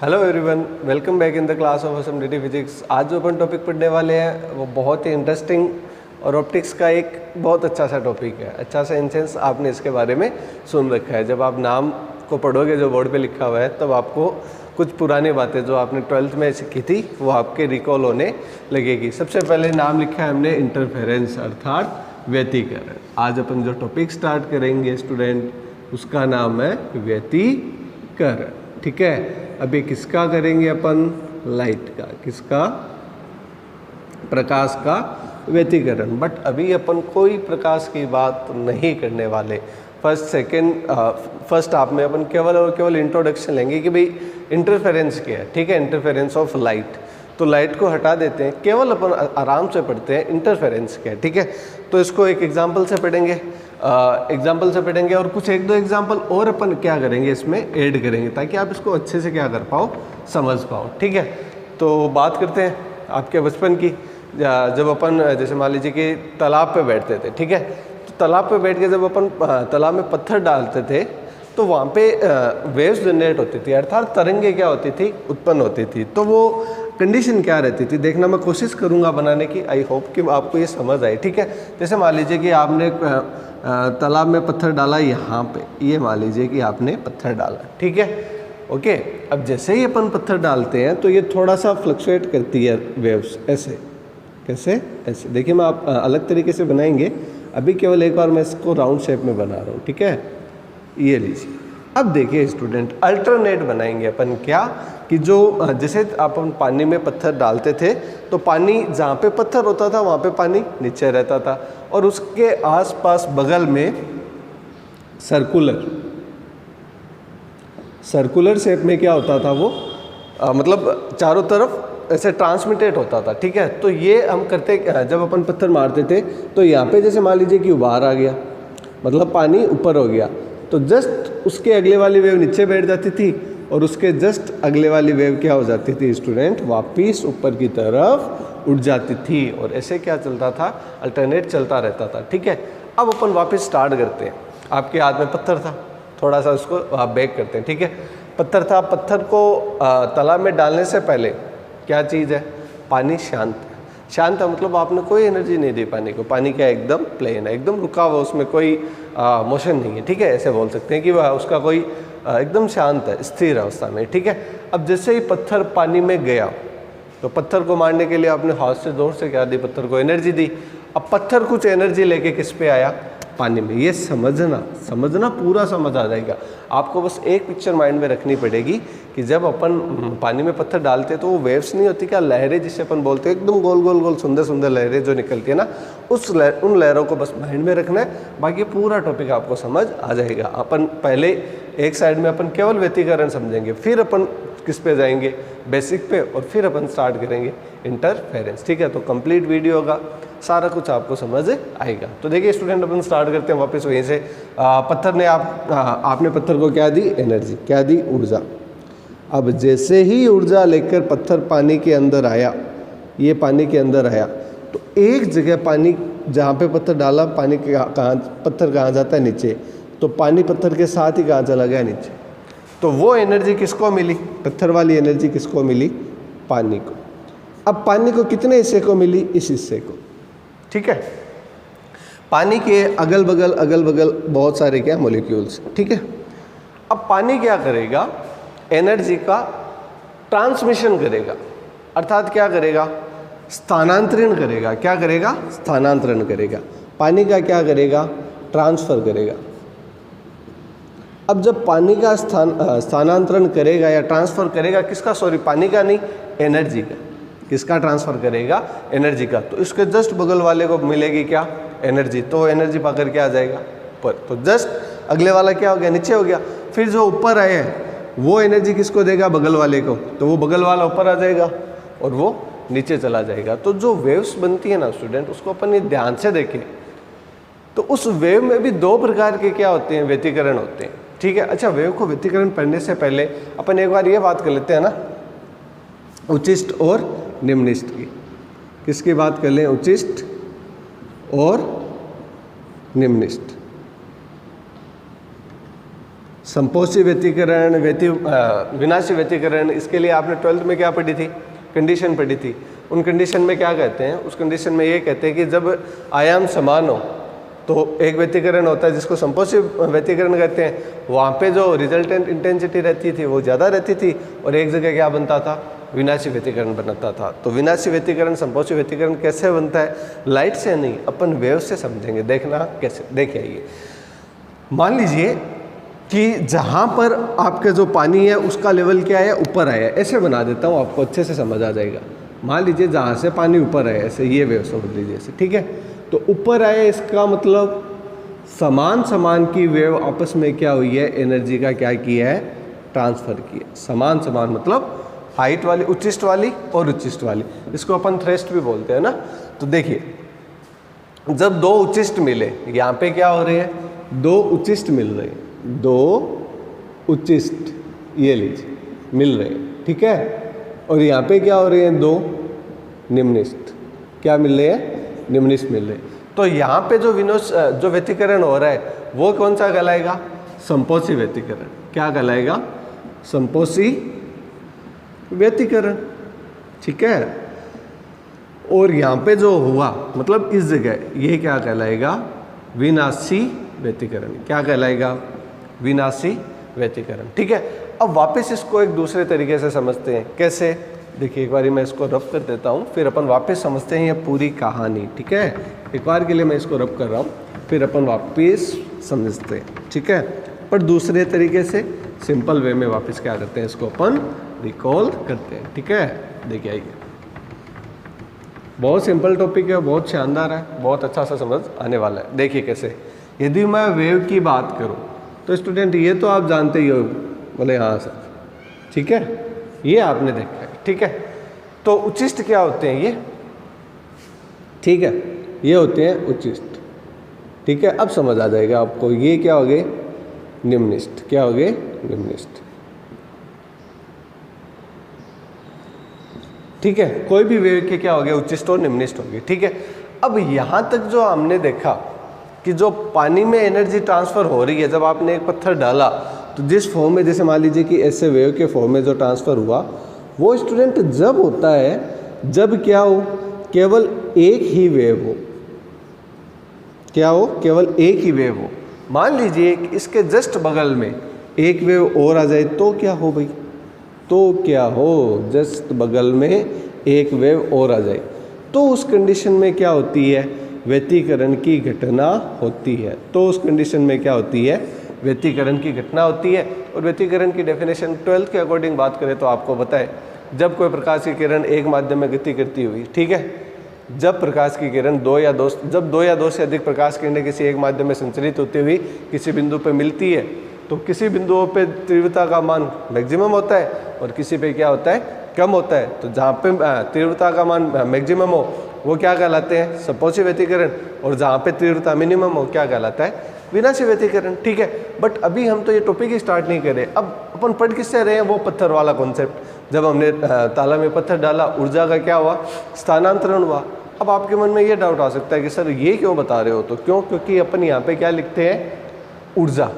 Hello everyone, welcome back in the class of SMDT physics. आज जो अपन topic पढ़ने वाले हैं वो बहुत ही इंटरेस्टिंग और ऑप्टिक्स का एक बहुत अच्छा सा टॉपिक है। अच्छा सा इन सेंस आपने इसके बारे में सुन रखा है। जब आप नाम को पढ़ोगे जो बोर्ड पे लिखा हुआ है तब आपको कुछ पुरानी बातें जो आपने 12th में सीखी थी वो आपके रिकॉल होने लगेगी। सबसे पहले नाम लिखा है हमने इंटरफेरेंस अर्थात व्यतिकरण। आज अपन जो टॉपिक स्टार्ट करेंगे स्टूडेंट उसका नाम है व्यतिकरण। ठीक है, अभी किसका करेंगे अपन? लाइट का। किसका? प्रकाश का व्यतिकरण। बट अभी अपन कोई प्रकाश की बात नहीं करने वाले। फर्स्ट आप में अपन केवल और केवल इंट्रोडक्शन लेंगे कि भाई इंटरफेरेंस क्या है। ठीक है, इंटरफेरेंस ऑफ लाइट। तो लाइट को हटा देते हैं, केवल अपन आराम से पढ़ते हैं इंटरफेरेंस क्या है। ठीक है, तो इसको एक एग्जाम्पल से पढ़ेंगे और कुछ एक दो एग्जाम्पल और अपन क्या करेंगे इसमें ऐड करेंगे ताकि आप इसको अच्छे से क्या कर पाओ, समझ पाओ। ठीक है, तो बात करते हैं आपके बचपन की। जब अपन जैसे मान लीजिए कि तालाब पे बैठते थे। ठीक है, तो तालाब पे बैठ के जब अपन तालाब में पत्थर डालते थे तो वहाँ पे वेव्स जनरेट होती थी, अर्थात तरंगे क्या होती थी, उत्पन्न होती थी। तो वो कंडीशन क्या रहती थी देखना मैं कोशिश करूँगा बनाने की। आई होप कि आपको ये समझ आए। ठीक है, जैसे मान लीजिए कि आपने तालाब में पत्थर डाला यहाँ पे, ये मान लीजिए कि आपने पत्थर डाला। ठीक है, ओके। अब जैसे ही अपन पत्थर डालते हैं तो ये थोड़ा सा फ्लक्चुएट करती है वेव्स। ऐसे कैसे? ऐसे देखिए, मैं आप अलग तरीके से बनाएंगे। अभी केवल एक बार मैं इसको राउंड शेप में बना रहा हूँ। ठीक है, ये लीजिए। अब देखिए स्टूडेंट, अल्टरनेट बनाएंगे अपन क्या कि जो जैसे अपन पानी में पत्थर डालते थे तो पानी जहाँ पे पत्थर होता था वहाँ पे पानी नीचे रहता था और उसके आसपास बगल में सर्कुलर शेप में क्या होता था वो मतलब चारों तरफ ऐसे ट्रांसमिटेड होता था। ठीक है, तो ये हम करते जब अपन पत्थर मारते थे तो यहाँ पे जैसे मान लीजिए कि बाहर आ गया, मतलब पानी ऊपर हो गया, तो जस्ट उसके अगले वाली वेव नीचे बैठ जाती थी और उसके जस्ट अगले वाली वेव क्या हो जाती थी स्टूडेंट, वापिस ऊपर की तरफ उड़ जाती थी। और ऐसे क्या चलता था, अल्टरनेट चलता रहता था। ठीक है, अब अपन वापस स्टार्ट करते हैं। आपके हाथ में पत्थर था, थोड़ा सा उसको आप बैक करते हैं। ठीक है, पत्थर था, पत्थर को तालाब में डालने से पहले क्या चीज़ है, पानी शांत है। शांत है मतलब आपने कोई एनर्जी नहीं दी पानी को। पानी क्या एकदम प्लेन है, एकदम रुका हुआ, उसमें कोई मोशन नहीं है। ठीक है, ऐसे बोल सकते हैं कि वह उसका कोई एकदम शांत है, स्थिर अवस्था में। ठीक है, अब जैसे ही पत्थर पानी में गया तो पत्थर को मारने के लिए आपने हाथ से जोर से क्या दी, पत्थर को एनर्जी दी। अब पत्थर कुछ एनर्जी लेके किस पे आया, पानी में। ये समझना पूरा समझ आ जाएगा आपको। बस एक पिक्चर माइंड में रखनी पड़ेगी कि जब अपन पानी में पत्थर डालते हैं तो वो वेव्स नहीं होती क्या, लहरें जिसे अपन बोलते हैं, एकदम गोल गोल गोल सुंदर सुंदर लहरें जो निकलती है ना, उन लहरों को बस माइंड में रखना है। बाकी पूरा टॉपिक आपको समझ आ जाएगा। अपन पहले एक साइड में अपन केवल व्यतिकरण समझेंगे, फिर अपन किस पे जाएंगे, बेसिक पे, और फिर अपन स्टार्ट करेंगे इंटरफेरेंस। ठीक है, तो कंप्लीट वीडियो होगा, सारा कुछ आपको समझ आएगा। तो देखिए स्टूडेंट, अपन स्टार्ट करते हैं वापस वहीं से। पत्थर ने आपने पत्थर को क्या दी, एनर्जी, क्या दी, ऊर्जा। अब जैसे ही ऊर्जा लेकर पत्थर पानी के अंदर आया, ये पानी के अंदर आया, तो एक जगह पानी जहाँ पे पत्थर डाला, पानी पत्थर कहाँ जाता है, नीचे। तो पानी पत्थर के साथ ही कहाँ चला गया, नीचे। तो वो एनर्जी किसको मिली, पत्थर वाली एनर्जी किसको मिली, पानी को। अब पानी को कितने हिस्से को मिली, इस हिस्से को। ठीक है, पानी के अगल बगल बहुत सारे क्या मॉलिक्यूल्स। ठीक है, अब पानी क्या करेगा, एनर्जी का ट्रांसमिशन करेगा, अर्थात क्या करेगा, स्थानांतरण करेगा। क्या करेगा, स्थानांतरण करेगा। पानी का क्या करेगा, ट्रांसफर करेगा। अब जब पानी का स्थानांतरण करेगा या ट्रांसफर करेगा, किसका, सॉरी पानी का नहीं, एनर्जी का। किसका ट्रांसफर करेगा, एनर्जी का। तो इसके जस्ट बगल वाले को मिलेगी क्या, एनर्जी। तो एनर्जी पाकर क्या आ जाएगा, ऊपर। तो जस्ट अगले वाला क्या हो गया, नीचे हो गया। फिर जो ऊपर आए हैं वो एनर्जी किसको देगा, बगल वाले को। तो वो बगल वाला ऊपर आ जाएगा और वो नीचे चला जाएगा। तो जो वेव्स बनती है ना स्टूडेंट, उसको अपन ये ध्यान से देखें तो उस वेव में भी दो प्रकार के क्या होते हैं, व्यतिकरण होते हैं। ठीक है, अच्छा, वेव को व्यतिकरण पढ़ने से पहले अपन एक बार ये बात कर लेते हैं ना, उच्चिष्ट और निम्निष्ठ की। किसकी बात कर लें, उच्चिष्ट और निम्निष्ठ। संपोषी व्यतिकरण, विनाशी व्यतिकरण, इसके लिए आपने 12th में क्या पढ़ी थी? कंडीशन पढ़ी थी। उन कंडीशन में क्या कहते हैं? उस कंडीशन में ये कहते हैं कि जब आयाम समान हो तो एक व्यतिकरण होता है जिसको संपोषी व्यतिकरण कहते हैं, वहाँ पे जो रिजल्टेंट इंटेंसिटी रहती थी वो ज़्यादा रहती थी और एक जगह क्या बनता था? विनाशी व्यतिकरण बनता था। तो विनाशी व्यतिकरण, संपोषी व्यतिकरण कैसे बनता है? लाइट से नहीं, अपन वेव से समझेंगे। देखना कैसे, देखिए आइए। मान लीजिए कि जहाँ पर आपका जो पानी है उसका लेवल क्या है? ऊपर आया। ऐसे बना देता हूँ, आपको अच्छे से समझ आ जाएगा। मान लीजिए जहाँ से पानी ऊपर आया, ऐसे ये वेव समझ लीजिए ऐसे, ठीक है। तो ऊपर आया, इसका मतलब समान की वेव आपस में क्या हुई है? एनर्जी का क्या किया है? ट्रांसफर किया। समान मतलब हाइट वाली, उच्चिष्ट वाली और उच्चिष्ट वाली, इसको अपन थ्रेस्ट भी बोलते हैं ना। तो देखिए, जब दो उच्चिष्ट मिले, यहाँ पे क्या हो रहे हैं? दो उच्चिष्ट मिल रहे हैं, दो उच्चिष्ट ये लीजिए मिल रहे हैं, ठीक है। और यहाँ पे क्या हो रहे हैं? दो निम्निष्ठ क्या मिल रहे हैं? निम्निष्ठ मिल रहे हैं। तो यहाँ पे जो व्यतिकरण हो रहा है वो कौन सा कहलाएगा? संपोषी व्यतिकरण। क्या कहलाएगा? संपोषी व्यतिकरण, ठीक है। और यहाँ पे जो हुआ, मतलब इस जगह, ये क्या कहलाएगा? विनाशी व्यतिकरण। क्या कहलाएगा? विनाशी व्यतिकरण, ठीक है। अब वापस इसको एक दूसरे तरीके से समझते हैं। कैसे? देखिए, एक बार मैं इसको रब कर देता हूँ, फिर अपन वापस समझते हैं ये पूरी कहानी, ठीक है। एक बार के लिए मैं इसको रब कर रहा हूँ, फिर अपन वापस समझते हैं, ठीक है। पर दूसरे तरीके से, सिंपल वे में वापस क्या करते हैं? इसको अपन रिकॉल करते हैं, ठीक है। देखिए आइए, बहुत सिंपल टॉपिक है, बहुत शानदार है, बहुत अच्छा सा समझ आने वाला है। देखिए कैसे, यदि मैं वेव की बात करूं तो स्टूडेंट ये तो आप जानते ही हो, बोले हाँ सर, ठीक है, ये आपने देखा है, ठीक है। तो उच्चिष्ट क्या होते हैं? ये, ठीक है, ये होते हैं उच्चिष्ट, ठीक है। अब समझ आ जाएगा आपको, ये क्या हो गए? निम्निष्ठ। क्या हो गए? निम्निष्ठ, ठीक है। कोई भी वेव के क्या हो गया? उच्चिष्ट और निम्निष्ठ हो गए, ठीक है। अब यहाँ तक जो हमने देखा कि जो पानी में एनर्जी ट्रांसफ़र हो रही है, जब आपने एक पत्थर डाला तो जिस फॉर्म में, जैसे मान लीजिए कि ऐसे वेव के फॉर्म में जो ट्रांसफ़र हुआ, वो स्टूडेंट जब होता है जब क्या हो? केवल एक ही वेव हो। क्या हो? केवल एक ही वेव हो। मान लीजिए कि इसके जस्ट बगल में एक वेव और आ जाए तो क्या हो भाई? तो क्या हो? जस्ट बगल में एक वेव और आ जाए तो उस कंडीशन में क्या होती है? व्यतिकरण की घटना होती है। तो उस कंडीशन में क्या होती है? व्यतिकरण की घटना होती है। और व्यतिकरण की डेफिनेशन 12th के अकॉर्डिंग बात करें तो आपको पता है, जब कोई प्रकाश की किरण एक माध्यम में गति करती हुई, ठीक है, जब प्रकाश की किरण दो या दो से अधिक प्रकाश किरणें किसी एक माध्यम में संचरित होती हुई किसी बिंदु पर मिलती है, तो किसी बिंदुओं पे तीव्रता का मान मैक्सिमम होता है और किसी पे क्या होता है? कम होता है। तो जहाँ पे तीव्रता का मान मैक्सिमम हो वो क्या कहलाते हैं? संपोषी व्यतिकरण। और जहाँ पे तीव्रता मिनिमम हो क्या कहलाता है? विनाशी व्यतिकरण, ठीक है। बट अभी हम तो ये टॉपिक ही स्टार्ट नहीं कर रहे। अब अपन पढ़ किससे रहे हैं? वो पत्थर वाला कॉन्सेप्ट। जब हमने ताला में पत्थर डाला, ऊर्जा का क्या हुआ? स्थानांतरण हुआ। अब आपके मन में ये डाउट आ सकता है कि सर ये क्यों बता रहे हो? तो क्योंकि अपन यहाँ पे क्या लिखते हैं? ऊर्जा।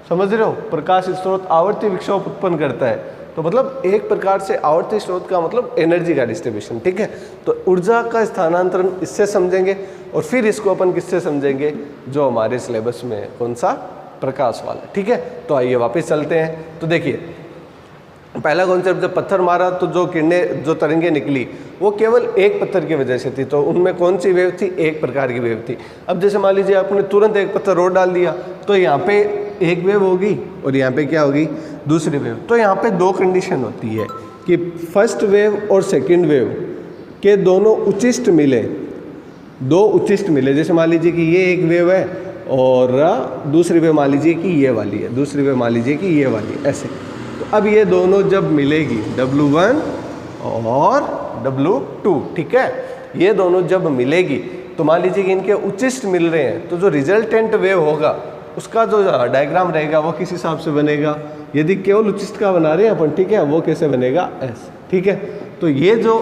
समझ रहे हो? प्रकाश स्रोत आवर्ती विक्षोभ उत्पन्न करता है, तो मतलब एक प्रकार से आवर्ती स्रोत का मतलब एनर्जी का डिस्ट्रीब्यूशन, ठीक है। तो ऊर्जा का स्थानांतरण इससे समझेंगे और फिर इसको अपन किससे समझेंगे? जो हमारे सिलेबस में कौन सा? प्रकाश वाला, ठीक है। तो आइए वापस चलते हैं। तो देखिए, पहला कॉन्सेप्ट, जब पत्थर मारा तो जो किरणें, जो तरंगें निकली वो केवल एक पत्थर की वजह से थी। तो उनमें कौन सी वेव थी? एक प्रकार की वेव थी। अब जैसे मान लीजिए आपने तुरंत एक पत्थर और डाल दिया तो यहाँ पे एक वेव होगी और यहाँ पे क्या होगी? दूसरी वेव। तो यहाँ पे दो कंडीशन होती है कि फर्स्ट वेव और सेकंड वेव के दोनों उच्चिष्ट मिले, दो उच्चिष्ट मिले। जैसे मान लीजिए कि ये एक वेव है और दूसरी वेव मान लीजिए कि ये वाली है, दूसरी वेव मान लीजिए कि ये वाली है, ऐसे। तो अब ये दोनों जब मिलेगी, W1 और W2, ठीक है, ये दोनों जब मिलेगी तो मान लीजिए कि इनके उच्चिष्ट मिल रहे हैं, तो जो रिजल्टेंट वेव होगा उसका जो डायग्राम रहेगा वो किस हिसाब से बनेगा? यदि केवल उच्चिष्ट का बना रहे हैं अपन, ठीक है, वो कैसे बनेगा? ऐसे, ठीक है। तो ये जो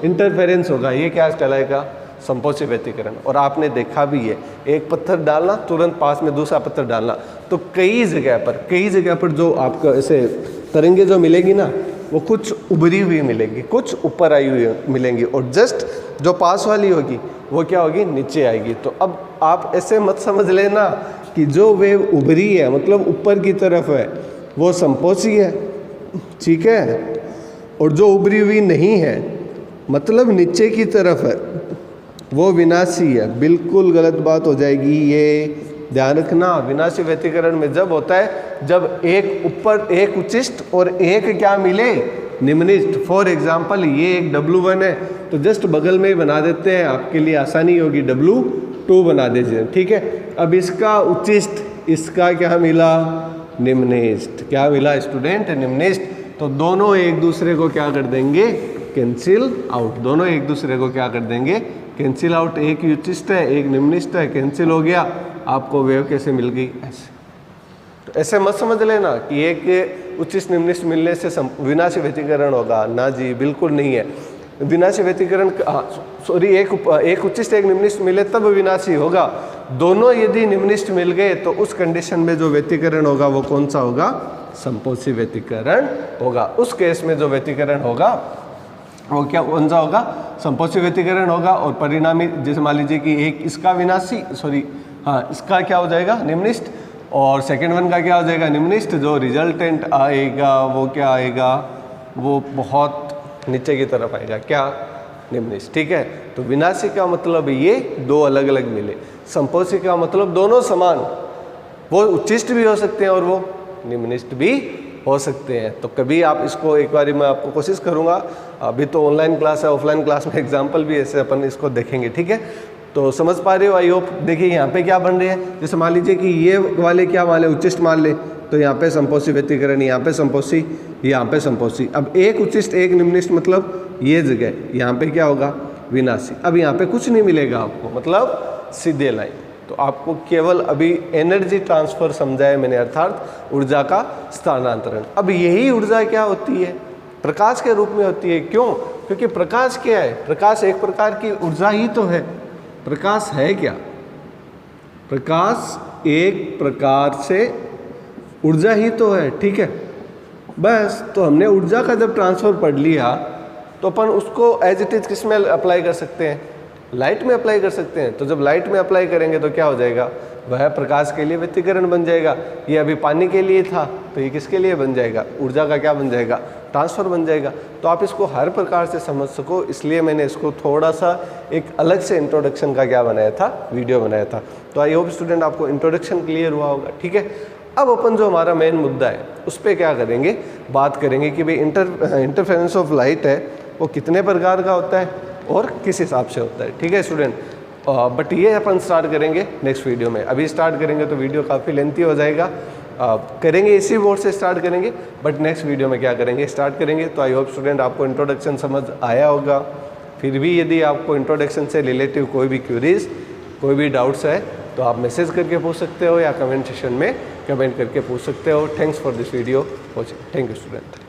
इंटरफेरेंस होगा ये क्या कहलाएगा? संपोषी व्यतिकरण। और आपने देखा भी है, एक पत्थर डालना तुरंत पास में दूसरा पत्थर डालना, तो कई जगह पर जो आपको ऐसे तरंगे जो मिलेगी ना, वो कुछ उभरी हुई मिलेगी, कुछ ऊपर आई हुई मिलेंगी, और जस्ट जो पास वाली होगी वो क्या होगी, नीचे आएगी। तो अब आप ऐसे मत समझ लेना कि जो वेव उभरी है मतलब ऊपर की तरफ है वो संपोषी है, ठीक है, और जो उभरी हुई नहीं है मतलब नीचे की तरफ है वो विनाशी है। बिल्कुल गलत बात हो जाएगी, ये ध्यान रखना। विनाशी व्यतिकरण में जब होता है जब एक ऊपर एक उच्चिष्ट और एक क्या मिले, निम्निष्ठ। फॉर एग्जाम्पल ये एक W1 है तो जस्ट बगल में ही बना देते हैं, आपके लिए आसानी होगी, W2 बना दीजिए, ठीक है। अब इसका उच्चिष्ट, इसका क्या मिला, निम्निष्ठ। क्या मिला स्टूडेंट, निम्निष्ठ। तो दोनों एक दूसरे को क्या कर देंगे, कैंसिल आउट। दोनों एक दूसरे को क्या कर देंगे, कैंसिल आउट। एक उच्चिष्ट है एक निम्निष्ठ है, कैंसिल हो गया, आपको वेव कैसे मिल गई, ऐसे। तो ऐसे मत समझ लेना कि एक उच्चिष्ट निम्निष्ठ मिलने से विनाशी व्यतिकरण होगा, ना जी, बिल्कुल नहीं है। विनाशी व्यतिकरण, सॉरी, एक उच्चिष्ट एक निम्निष्ठ मिले तब विनाशी होगा। दोनों यदि निम्निष्ठ मिल गए तो उस कंडीशन में जो व्यतिकरण होगा वो कौन सा होगा, संपोषी व्यतिकरण होगा। उस केस में जो व्यतिकरण होगा वो क्या, कौन सा होगा, संपोषी व्यतिकरण होगा। और परिणामी, जैसे मान लीजिए कि एक इसका विनाशी, सॉरी हाँ, इसका क्या हो जाएगा, निम्निष्ठ, और सेकेंड वन का क्या हो जाएगा, निम्निष्ठ। जो रिजल्टेंट आएगा वो क्या आएगा, वो बहुत नीचे की तरफ आएगा, क्या, निम्निष्ठ, ठीक है। तो विनाशी का मतलब ये दो अलग अलग मिले, संपोषी का मतलब दोनों समान, वो उच्चिष्ट भी हो सकते हैं और वो निम्निष्ठ भी हो सकते हैं। तो कभी आप इसको एक बार मैं आपको कोशिश करूँगा, अभी तो ऑनलाइन क्लास है, ऑफलाइन क्लास में एग्जाम्पल भी ऐसे अपन इसको देखेंगे, ठीक है। तो समझ पा रहे हो, आई होप। देखिए यहाँ पे क्या बन रहे हैं, जैसे मान लीजिए कि ये वाले क्या मान ले, उच्चिष्ट मान ले, तो यहाँ पे संपोषी व्यतिकरण, यहाँ पे संपोषी, यहाँ पे संपोषी। अब एक उच्चिष्ट एक निम्निष्ठ मतलब ये जगह, यहाँ पे क्या होगा, विनाशी। अब यहाँ पे कुछ नहीं मिलेगा आपको, मतलब सीधे लाइन। तो आपको केवल अभी एनर्जी ट्रांसफर समझाया मैंने, अर्थात ऊर्जा का स्थानांतरण। अब यही ऊर्जा क्या होती है, प्रकाश के रूप में होती है। क्यों, क्योंकि प्रकाश क्या है, प्रकाश एक प्रकार की ऊर्जा ही तो है। प्रकाश है क्या, प्रकाश एक प्रकार से ऊर्जा ही तो है, ठीक है। बस, तो हमने ऊर्जा का जब ट्रांसफर पढ़ लिया तो अपन उसको एज इट इज किस में अप्लाई कर सकते हैं, लाइट में अप्लाई कर सकते हैं। तो जब लाइट में अप्लाई करेंगे तो क्या हो जाएगा, वह प्रकाश के लिए व्यतिकरण बन जाएगा। ये अभी पानी के लिए था तो ये किसके लिए बन जाएगा, ऊर्जा का क्या बन जाएगा, ट्रांसफर बन जाएगा। तो आप इसको हर प्रकार से समझ सको, इसलिए मैंने इसको थोड़ा सा एक अलग से इंट्रोडक्शन का क्या बनाया था, वीडियो बनाया था। तो आई होप स्टूडेंट आपको इंट्रोडक्शन क्लियर हुआ होगा, ठीक है। अब अपन जो हमारा मेन मुद्दा है उस पर क्या करेंगे, बात करेंगे कि भाई इंटरफेरेंस ऑफ लाइट है वो कितने प्रकार का होता है और किस हिसाब से होता है, ठीक है स्टूडेंट। बट ये अपन स्टार्ट करेंगे नेक्स्ट वीडियो में। अभी स्टार्ट करेंगे तो वीडियो काफ़ी लेंथी हो जाएगा, करेंगे इसी बोर्ड से स्टार्ट करेंगे, बट नेक्स्ट वीडियो में क्या करेंगे, स्टार्ट करेंगे। तो आई होप स्टूडेंट आपको इंट्रोडक्शन समझ आया होगा। फिर भी यदि आपको इंट्रोडक्शन से रिलेटिव कोई भी क्यूरीज, कोई भी डाउट्स है तो आप मैसेज करके पूछ सकते हो या कमेंट सेक्शन में कमेंट करके पूछ सकते हो। Thanks for this video watching. Thank you student.